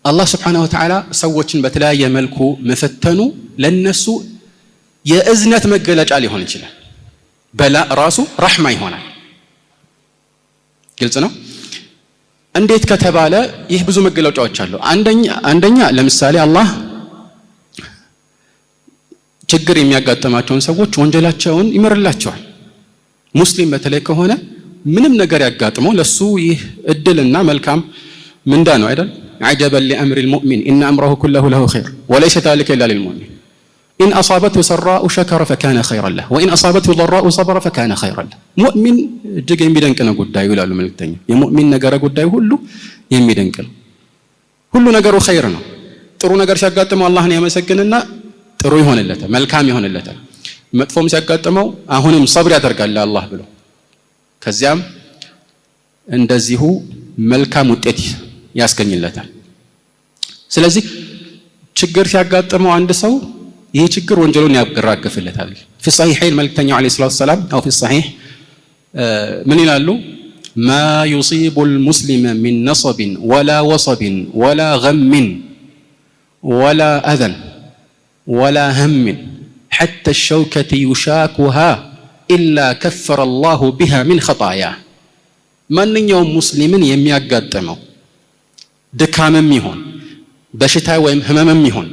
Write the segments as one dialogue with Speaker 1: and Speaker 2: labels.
Speaker 1: አላህ Subhanahu Wa Ta'ala ሰዎችን በተለያየ መልኩ መፈተኑ ለነሱ የእዝነት መገለጫ ሊሆን ይችላል። በላ ራሱ ረህማ ይሆናል። ግልጽ ነው። እንዴት ከተባለ ይህ ብዙ መገለጫዎች አሉ። አንደኛ ለምሳሌ አላህ ችግር የሚያጋጥማቸውን ሰዎች ወንጀላቸውን ይመርላቸዋል። ሙስሊም በተለይ ከሆነ ምንም ነገር ያጋጥመው ለሱ ይህ እድልና መልካም ምንዳ ነው አይደል? عجبا لأمر المؤمن إن أمره كله له خير وليس ذلك إلا للمؤمن إن أصابته سراء شكر فكان خيرا له وإن أصابته ضراء صبر فكان خيرا له مؤمن እጅግ የሚደንቀው ጉዳይ ይላሉ መልእክተኛ። የሙእሚን ነገር ጉዳይ ሁሉ የሚደንቀው ሁሉ ነገሩ ኸይር ነው። ጥሩ ነገር ሲያጋጥመው አላህን ያመሰግንና ጥሩ ይሆንለታል፣ መልካም ይሆንለታል። መጥፎም ሲያጋጥመው አሁንም ሰብር ያደርጋል አላህ ብሎ ከዚያም እንደዚሁ መልካም ውጤት ያስገኝለታል። ስለዚህ ችግር ሲያጋጥመው አንድ ሰው ይህ ችግር ወንጀሉን ያራግፍለታል። في الصحيحين መልእክተኛው عليه الصلاه والسلام او في الصحيح ምን ይላሉ? ما يصيب المسلم من نصب ولا وصب ولا غم ولا اذى ولا هم حتى الشوكة يشاكها إلا كفر الله بها من خطاياه ማንኛውም ሙስሊምን የሚያጋጥመው ድካምም ይሁን በሽታ ወይም ህመምም ይሁን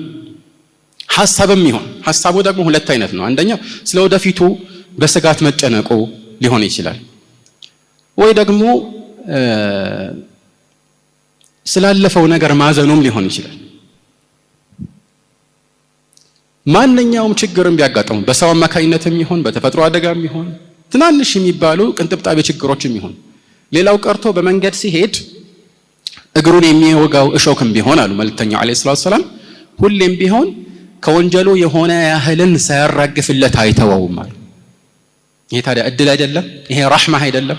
Speaker 1: ሐሳብም ይሁን ሐሳቡ ደግሞ ሁለት አይነት ነው። አንደኛው ስለወደፊቱ በስጋት መጨነቁ ሊሆን ይችላል፣ ወይ ደግሞ ስላለፈው ነገር ማዘኑም ሊሆን ይችላል። ማንኛውም ችግርም ቢያጋጥመው በሰው አማካኝነትም ይሁን በተፈጥሮ አደጋም ይሁን ትናንሽ የሚባሉ ቅንጥብጣቢ ችግሮችም ይሁን ሌላው ቀርቶ በመንገድ ሲሄድ እግሩን የሚወጋው እሾክም ቢሆን አሉ መልእክተኛው አለይሂ ሰላቱ ሰላም ሁሌም ቢሆን ከወንጀሉ የሆነ ያህልን ሳያራግፍለት አይተወውም አሉ። ይሄ ታዲያ እድል አይደለም? ይሄ ረህማ አይደለም?